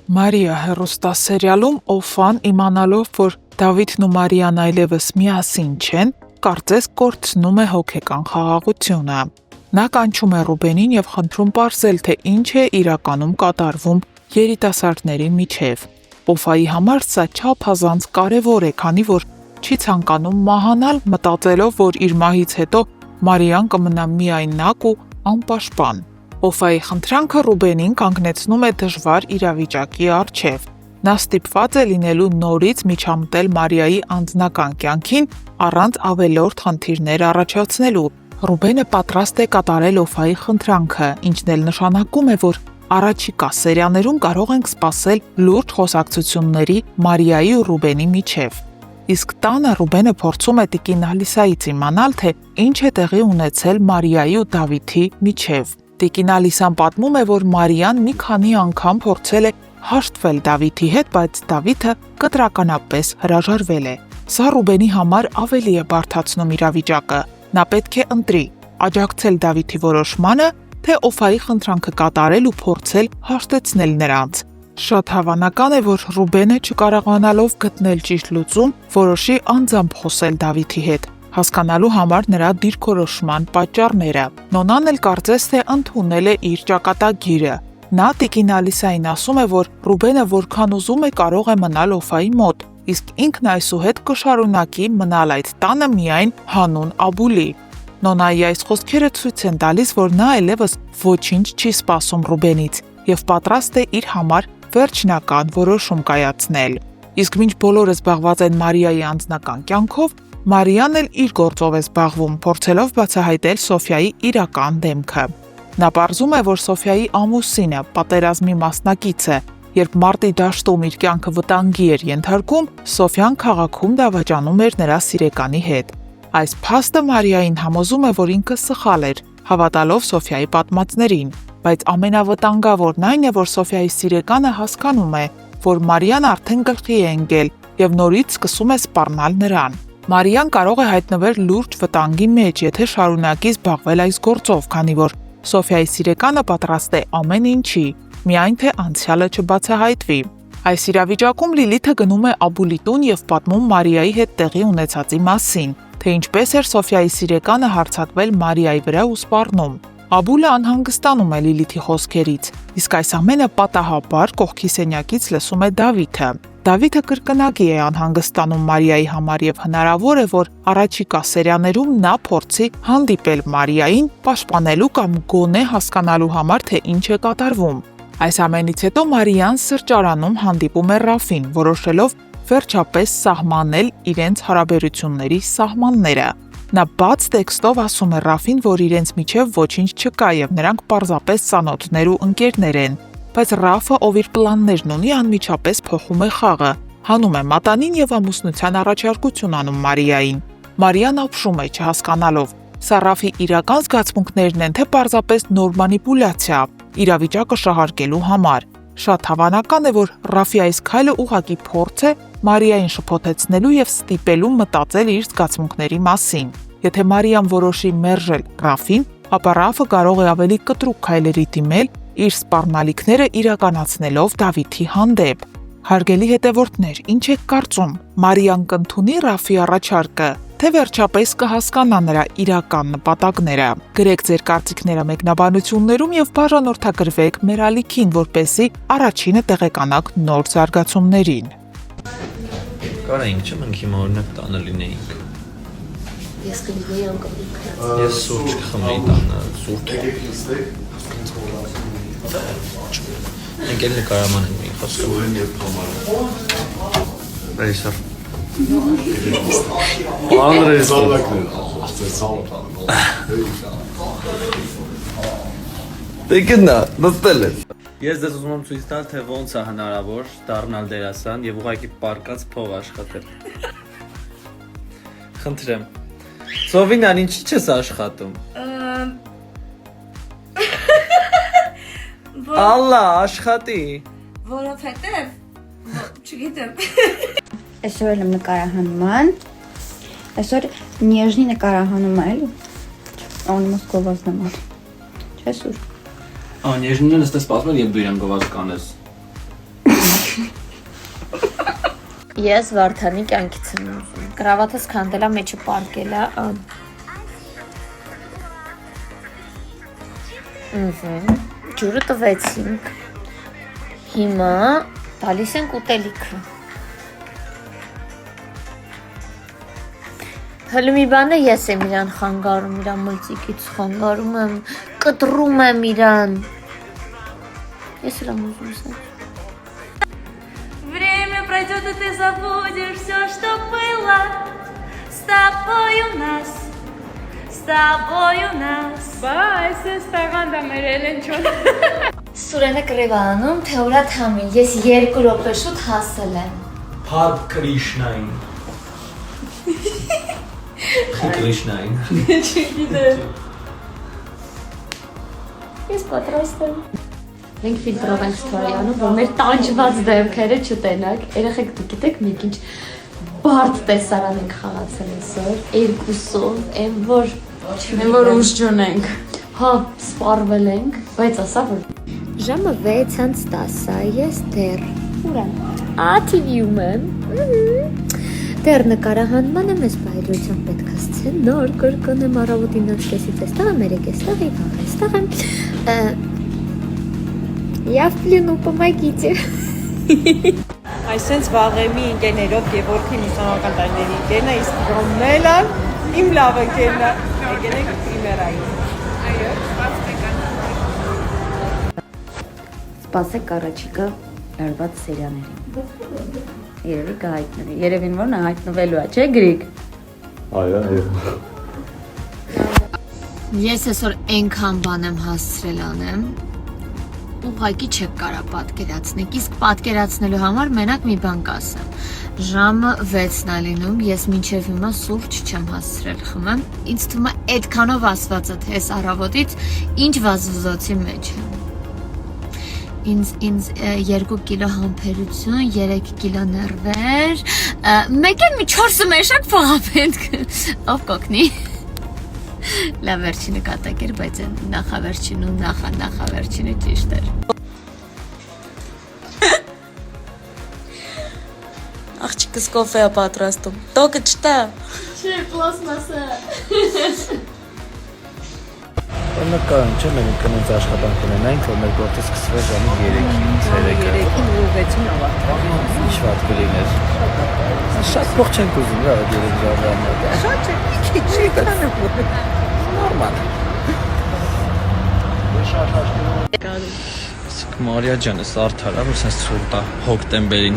Մարիա հեռուստասերիալում Օֆան իմանալով, որ Դավիթն ու Մարիան այլևս միասին չեն, կարծես կորցնում է հոգեկան խաղաղությունը։ Նա կանչում է Ռուբենին եւ խնդրում պարզել, թե ինչ է իրականում կատարվում երիտասարդների միջև։ Օֆայի համար սա չափազանց կարևոր է, քանի որ չի ցանկանում մահանալ, մտածելով, որ իր մահից հետո Մարիան կմնա միայնակ ու անպաշտպան։ Օֆայի խնդրանքը Ռուբենին կանգնեցնում է դժվար իրավիճակի առջև։ Նա ստիպված է լինելու նորից միջամտել Մարիայի անձնական կյանքին առանց ավելորդ խնդիրներ առաջացնելու։ Ռուբենը պատրաստ է կատարել Օֆայի խնդրանքը, ինչն էլ նշանակում է, որ առաջիկա սերիաներում կարող ենք սպասել լուրջ խոսակցությունների Մարիայի ու Ռուբենի միջև։ Իսկ տանը Ռուբենը փորձում է տիկին Ալիսայից իմանալ, թե ինչ է տեղի ունեցել Մարիայի ու Դավիթի միջև։ Տիկին Ալիսան պատմում է, որ Մարիան մի քանի անգամ փորձել է հաշտվել Դավիթի հետ, բայց Դավիթը կտրականապես հրաժարվել է։ Սա Ռուբենի համար ավելի է բարդացնում իրավիճակը։ Նա պետք է ընտրի՝ աջակցել Դավիթի որոշմանը, թե Օֆայի խնդրանքը կատարել ու փորձել հաշտեցնել նրանց։ Շատ հավանական է, որ Ռուբենը չկարողանալով գտնել ճիշտ լուծում, որոշի անձամբ խոսել Դավիթի հետ, հասկանալու համար նրա դիրքորոշման պատճառները։ Նոնան էլ կարծես թե ընդունել է իր ճակատագիրը։ Նա տիկին Ալիսային ասում է, որ Ռուբենը որքան ուզում է կարող է մնալ Օֆայի մոտ, իսկ ինքն այսուհետ կշարունակի մնալ այդ տանը միայն հանուն Աբուլի։ Նոնայի այս խոսքերը ցույց են տալիս, որ նա այլևս ոչինչ չի սպասում Ռուբենից եւ պատրաստ է իր համար վերջնական որոշում կայացնել։ Իսկ մինչ բոլորը զբաղված են Մարիայի անձնական կյանքով, Մարիան էլ իր գործով է զբաղվում, փորձելով բացահայտել Սոֆիայի իրական դեմքը։ Նա պարզում է, որ Սոֆիայի ամուսինը պատերազմի մասնակից է, երբ մարտի դաշտում իր կյանքը վտանգի էր ենթարկում, Սոֆիան քաղաքում դավաճանում էր նրա սիրեկանի հետ։ Այս փաստը Մարիային համոզում է, որ ինքը սխալ էր, հավատալով Սոֆիայի պատմածներին, բայց ամենավտանգավորն այն է, որ Սոֆիայի սիրեկանը հասկանում է, որ Մարիան արդեն գլխի է ընկել եւ նորից սկսում է սպառնալ նրան։ Մարիան կարող է հայտնվել լուրջ վտանգի մեջ, եթե շարունակի զբաղվել այս գործով, քանի որ Սոֆիայի սիրեկանը պատրաստ է ամեն ինչի, միայն թե անցյալը չբացահայտվի։ Այս իրավիճակում Լիլիթը գնում է Աբուլի տուն եւ պատմում Մարիայի հետ տեղի ունեցածի մասին, թե ինչպես էր Սոֆիայի սիրեկանը հարձակվել Մարիայի վրա ու սպառնում։ Աբուլը անհանգստանում է Լիլիթի խոսքերից, իսկ այս ամենը պատահաբար կողքի սենյակից լսում է Դավիթը։ Դավիթը կրկնակի է անհանգստանում Մարիայի համար եւ հնարավոր է, որ առաջիկա սերիաներում նա փորձի հանդիպել Մարիային, պաշտպանելու կամ գոնե հասկանալու համար, թե ինչ է կատարվում։ Այս ամենից հետո Մարիան սրճարանում հանդիպում է Ռաֆին, որոշելով վերջապես սահմանել իրենց հարաբերությունների սահմանները։ Նա բաց տեքստով ասում է Ռաֆին, որ իրենց միջև ոչինչ չկա եւ նրանք պարզապես ծանոթներ ու ընկերներ են, բայց Ռաֆը, ով իր պլաններն ունի, անմիջապես փոխում է խաղը, հանում է մատանին եւ ամուսնության առաջարկություն անում Մարիային։ Մարիան ապշում է, չհասկանալով, սա Ռաֆի իրական զգացմունքներն են, թե պարզապես նոր մանիպուլյացիա իրավիճակը շահարկելու համար։ Շատ հավանական է, որ Ռաֆի այս քայլը ուղղակի փորձ է Մարիային շփոթեցնելու եւ ստիպելու մտածել իր զգացմունքների մասին։ Եթե Մարիան որոշի մերժել Ռաֆին, ապա Ռաֆը կարող է ավելի կտրուկ քայլերի դիմել, իր սպառնալիքները իրականացնելով Դավիթի հանդեպ։ Հարգելի հետևորդներ, ինչ եք կարծում, Մարիան կընդունի Ռաֆի առաջարկը, թե վերջապես կհասկանա նրա իրական նպատակները։ Գրեք ձեր կարծիքները մեկնաբանություններում եւ բաժանորդագրվեք մեր ալիքին, որպեսզի առաջինը տեղեկանաք նոր զարգացումներին։ Կարայինք չէ, մենք հիմա օրինակ տանը լինեինք։ Ես կլինեի անկապ։ Ես սուրճ կխմեի տանը, սուրճ։ Մենք էլ նկարաման ենք մի խոսքը։ Ռեյսար։ Դեկնա, նստել ես։ Ես դες ուզում եմ ցույց տալ, թե ոնց է հնարավոր դառնալ դերասան եւ ուղղակի պարկած փող աշխատել։ Խնդրեմ։ Սովինան, ինչի՞ չես աշխատում։ Ալլա, աշխատի։ Որովհետև չգիտեմ։ Այսօր եմ նկարահանման։ Այսօր նեժնի նկարահանում է, էլի։ Он Մոսկովա's նամար։ Չէ՞ սուր։ Անեժնին էլ ստես սպասում, երբ դու իրան գովազ կանես։ Ես Վարդանի կյանքից եմ ուզում։ Կրավաթս քանդելա մեջը պարկելա։ Ջուրը տվեցինք։ Հիմա տալիս ենք ուտելիքը։ Հələ մի բան է ես եմ իրան խանգարում, իրան մլծիկից խանգարում եմ, կտրում եմ իրան։ Ես էլ եմ ուզում սա։ Время пройдет, и ты забудешь все, что было. С тобой у нас, с тобой у нас. Բայց ես տաղանդա մեր Էլենչոն։ Սուրենը կրևանում, թե ուրա թամին, ես 2 րոպե շուտ հասել եմ։ Փառք Կրիշնային։ Կրիշնային։ Ես պատրաստ եմ։ Մենք ֆիլտրով ենք ստորյանում, որ մեր տանջված դեմքերը չտենակ։ Երեխեք դուք գիտեք մենք ինչ բարդ տեսարան ենք խաղացել այսօր, երկուսով, այն որ ուժ չունենք։ Հա, սպառվել ենք, բայց ասա որ ժամը 6:10 է, ես դեռ ուր եմ։ TV-ում եմ։ Դեռ նկարահանման եմ, ես բայրության պետք է ասցեն, նոր կրկնեմ առավոտի 9:30-ից էստեղ եմ, 3:00-ից и վաղ էստեղ եմ։ Я в плену, помогите։ Այսենց վաղեմի ընկերներով Գևորգի մուսանական տարիների ընկերն է, իսկ Ռոմելան իմ լավ ընկերն է։ Եկեք իմերային։ Այո, Սպասեք առաջիկա արված սերիաներին։ Երևի կհայտնվի։ Երևին որ նա հայտնվելու է, չէ՞ Գրիգ։ Այո։ Ես այսօր այնքան բան եմ հասցրել անեմ, ուղղակի չեք կարա պատկերացնեք, իսկ պատկերացնելու համար մենակ մի բան կասեմ։ Ժամը 6-ն է լինում, ես մինչև հիմա սուրճ չեմ հասցրել խմեմ։ Ինձ թվում է այդքանով ասվածը թե այս առավոտից ինչ վազվզոցի մեջ եմ։ Ինձ 2 կիլո համբերություն, 3 կիլո ներվեր, մեկ էլ մի 4 մեշակ փողապետք, ով կոգնի։ Լավ վերջինը կատակ էր, բայց նախավերջին ու նախավերջինը ճիշտ էր։ Աղջիկս կոֆե է պատրաստում։ Տոկը չտա։ Չէ, պլաստմասը։ Նկարն չէ, մենք կնենց աշխատանք ունենայինք, որ մեր գործը սկսվեր ժամը 3-ից 3-ին ուղղեցին ավարտել։ Ինչ վատ կլիներ։ Շատ փող չենք ուզում, դա 3 ժամը։ Շատ չէ, մի քիչ քանը որ։ Նորմալ։ Մարիա ջան, այս արդար է, որ sense ցուրտ է հոկտեմբերին։